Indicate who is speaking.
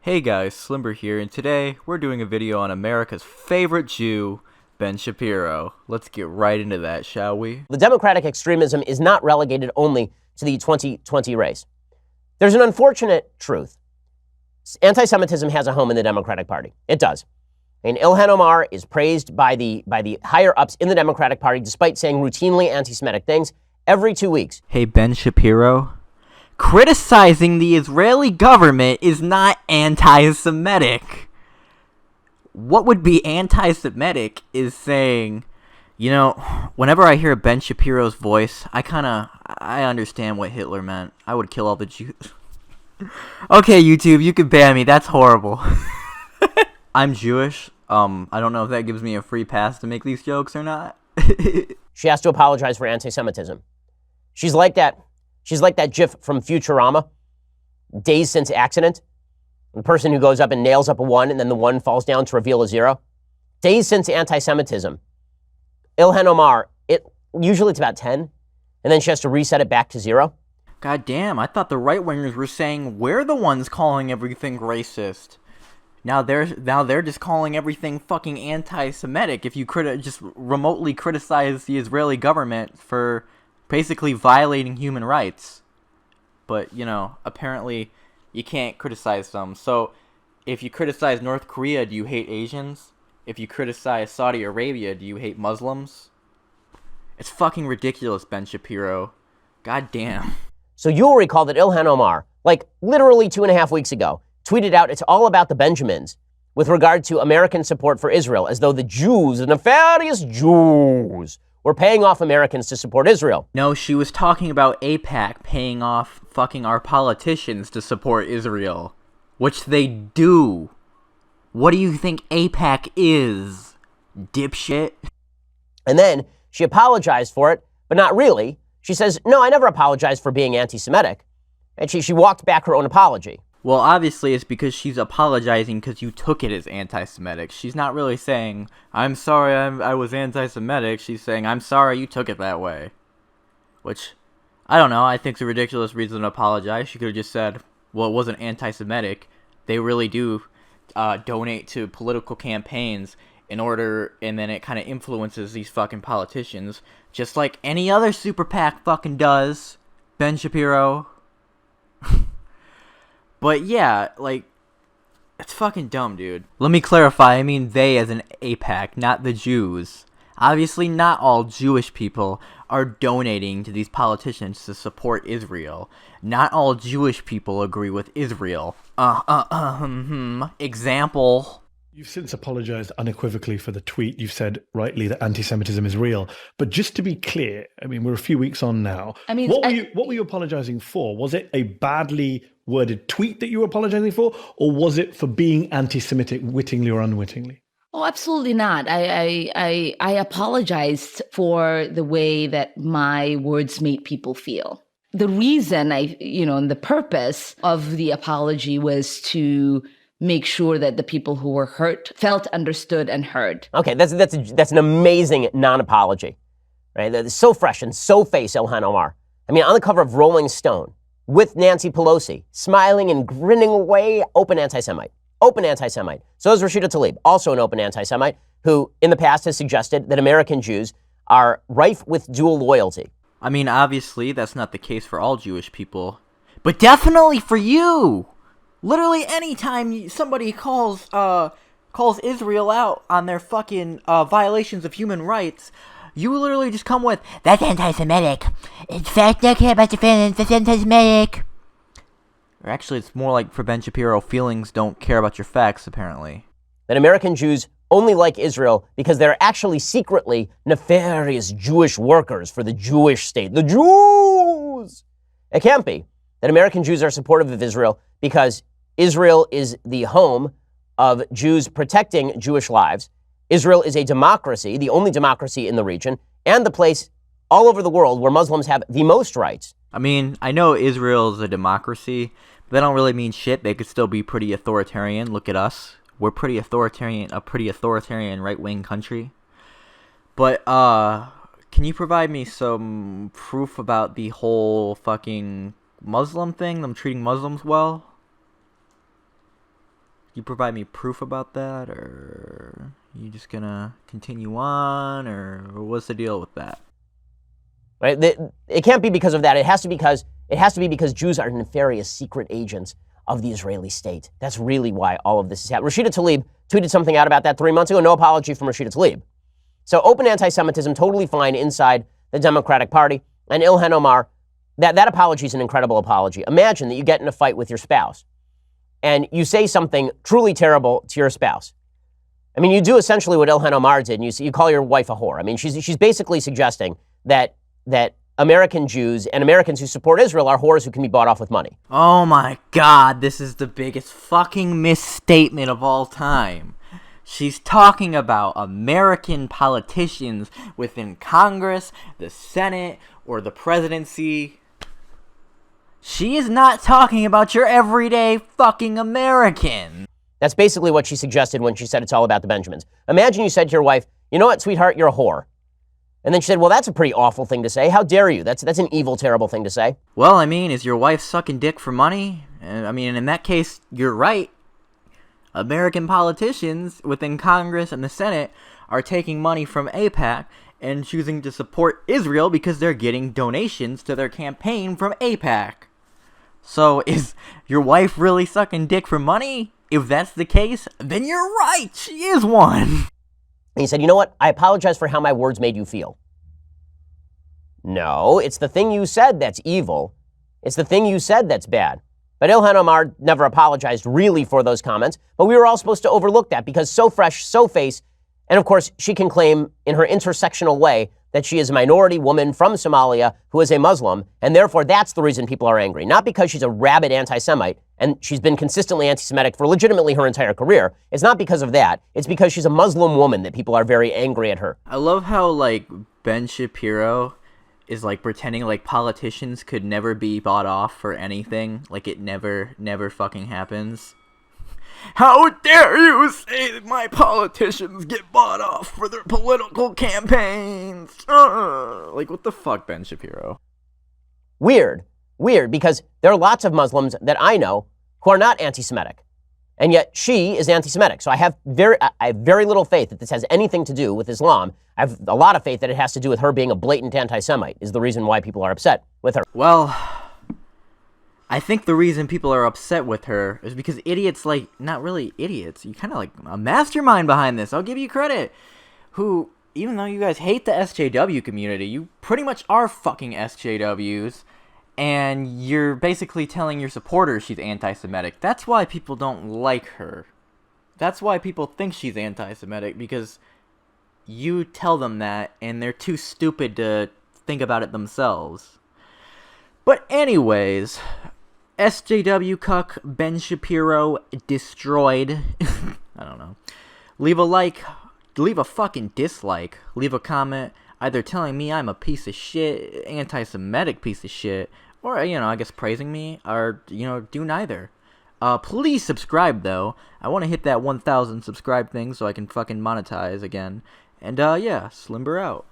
Speaker 1: Hey guys, Slimber here, and today we're doing a video on America's favorite Jew, Ben Shapiro. Let's get right into that, shall we?
Speaker 2: The Democratic extremism is not relegated only to the 2020 race. There's an unfortunate truth. Anti-Semitism has a home in the Democratic Party. It does. And Ilhan Omar is praised by the higher-ups in the Democratic Party despite saying routinely anti-Semitic things every 2 weeks.
Speaker 1: Hey, Ben Shapiro. Criticizing the Israeli government is not anti-Semitic. What would be anti-Semitic is saying, you know, whenever I hear Ben Shapiro's voice, I understand what Hitler meant. I would kill all the Jews. Okay, YouTube, you can ban me. That's horrible. I'm Jewish. I don't know if that gives me a free pass to make these jokes or not.
Speaker 2: She has to apologize for anti-Semitism. She's like that GIF from Futurama, Days Since Accident. The person who goes up and nails up a 1 and then the 1 falls down to reveal a 0. Days Since Anti-Semitism. Ilhan Omar, usually it's about 10, and then she has to reset it back to 0.
Speaker 1: God damn, I thought the right-wingers were saying we're the ones calling everything racist. Now they're just calling everything fucking anti-Semitic if you just remotely criticize the Israeli government for basically violating human rights. But, you know, apparently you can't criticize them. So, if you criticize North Korea, do you hate Asians? If you criticize Saudi Arabia, do you hate Muslims? It's fucking ridiculous, Ben Shapiro. God damn.
Speaker 2: So you'll recall that Ilhan Omar, like literally 2.5 weeks ago, tweeted out it's all about the Benjamins with regard to American support for Israel, as though the Jews, the nefarious Jews, were paying off Americans to support Israel.
Speaker 1: No, she was talking about AIPAC paying off fucking our politicians to support Israel. Which they do. What do you think AIPAC is, dipshit?
Speaker 2: And then she apologized for it, but not really. She says, no, I never apologized for being anti-Semitic. And she walked back her own apology.
Speaker 1: Well, obviously it's because she's apologizing because you took it as anti-Semitic. She's not really saying, I'm sorry I was anti-Semitic. She's saying, I'm sorry you took it that way. Which, I don't know, I think it's a ridiculous reason to apologize. She could have just said, well, it wasn't anti-Semitic. They really do donate to political campaigns and then it kind of influences these fucking politicians. Just like any other super PAC fucking does, Ben Shapiro. But yeah, like, it's fucking dumb, dude. Let me clarify, I mean they as an AIPAC, not the Jews. Obviously, not all Jewish people are donating to these politicians to support Israel. Not all Jewish people agree with Israel. Example.
Speaker 3: You've since apologized unequivocally for the tweet. You've said rightly that anti-Semitism is real. But just to be clear, I mean, we're a few weeks on now.
Speaker 4: I mean,
Speaker 3: what were you apologizing for? Was it a badly worded tweet that you were apologizing for? Or was it for being anti-Semitic wittingly or unwittingly?
Speaker 4: Oh, absolutely not. I apologized for the way that my words made people feel. The reason and the purpose of the apology was to make sure that the people who were hurt felt understood and heard.
Speaker 2: Okay, that's an amazing non-apology, right? That's so fresh and so face Ilhan Omar. I mean, on the cover of Rolling Stone with Nancy Pelosi, smiling and grinning away, open anti-Semite. Open anti-Semite. So is Rashida Tlaib, also an open anti-Semite, who in the past has suggested that American Jews are rife with dual loyalty.
Speaker 1: I mean, obviously, that's not the case for all Jewish people. But definitely for you! Literally anytime somebody calls Israel out on their fucking violations of human rights, you literally just come with, that's anti-Semitic. In fact, I care about your feelings, that's anti-Semitic. Or actually, it's more like for Ben Shapiro, feelings don't care about your facts, apparently.
Speaker 2: That American Jews only like Israel because they're actually secretly nefarious Jewish workers for the Jewish state. The Jews! It can't be that American Jews are supportive of Israel because Israel is the home of Jews protecting Jewish lives. Israel is a democracy, the only democracy in the region, and the place all over the world where Muslims have the most rights.
Speaker 1: I mean, I know Israel is a democracy, but that don't really mean shit. They could still be pretty authoritarian. Look at us. We're pretty authoritarian, a pretty authoritarian right-wing country. But, can you provide me some proof about the whole fucking Muslim thing, them treating Muslims well? you provide me proof about that, or you just gonna continue on, or what's the deal with that?
Speaker 2: Right? It can't be because of that. It has to be because Jews are nefarious secret agents of the Israeli state. That's really why all of this is happening. Rashida Tlaib tweeted something out about that 3 months ago. No apology from Rashida Tlaib. So open anti-Semitism, totally fine inside the Democratic Party. And Ilhan Omar, that apology is an incredible apology. Imagine that you get in a fight with your spouse and you say something truly terrible to your spouse. I mean, you do essentially what Ilhan Omar did, and you call your wife a whore. I mean, she's basically suggesting that American Jews and Americans who support Israel are whores who can be bought off with money.
Speaker 1: Oh my God, this is the biggest fucking misstatement of all time. She's talking about American politicians within Congress, the Senate, or the presidency. She is not talking about your everyday fucking American.
Speaker 2: That's basically what she suggested when she said it's all about the Benjamins. Imagine you said to your wife, you know what, sweetheart, you're a whore. And then she said, well, that's a pretty awful thing to say. How dare you? That's an evil, terrible thing to say.
Speaker 1: Well, I mean, is your wife sucking dick for money? I mean, in that case, you're right. American politicians within Congress and the Senate are taking money from AIPAC and choosing to support Israel because they're getting donations to their campaign from AIPAC. So is your wife really sucking dick for money? If that's the case, then you're right. She is one.
Speaker 2: And he said, you know what? I apologize for how my words made you feel. No, it's the thing you said that's evil. It's the thing you said that's bad. But Ilhan Omar never apologized really for those comments, but we were all supposed to overlook that because so fresh, so face, and of course, she can claim in her intersectional way that she is a minority woman from Somalia who is a Muslim, and therefore that's the reason people are angry. Not because she's a rabid anti-Semite, and she's been consistently anti-Semitic for legitimately her entire career. It's not because of that. It's because she's a Muslim woman that people are very angry at her.
Speaker 1: I love how, like, Ben Shapiro is, like, pretending like politicians could never be bought off for anything. Like, it never fucking happens. How dare you say that my politicians get bought off for their political campaigns? Like, what the fuck, Ben Shapiro?
Speaker 2: Weird, because there are lots of Muslims that I know who are not anti-Semitic. And yet she is anti-Semitic. So I have very little faith that this has anything to do with Islam. I have a lot of faith that it has to do with her being a blatant anti-Semite is the reason why people are upset with her.
Speaker 1: Well, I think the reason people are upset with her is because idiots, like, not really idiots, you kind of like a mastermind behind this, I'll give you credit, who, even though you guys hate the SJW community, you pretty much are fucking SJWs, and you're basically telling your supporters she's anti-Semitic. That's why people don't like her. That's why people think she's anti-Semitic, because you tell them that, and they're too stupid to think about it themselves. But anyways, SJW Cuck, Ben Shapiro, destroyed. I don't know. Leave a like, leave a fucking dislike, leave a comment, either telling me I'm a piece of shit, anti-Semitic piece of shit, or, you know, I guess praising me, or, you know, do neither. Please subscribe, though. I want to hit that 1,000 subscribe thing so I can fucking monetize again. And, yeah, Slimber out.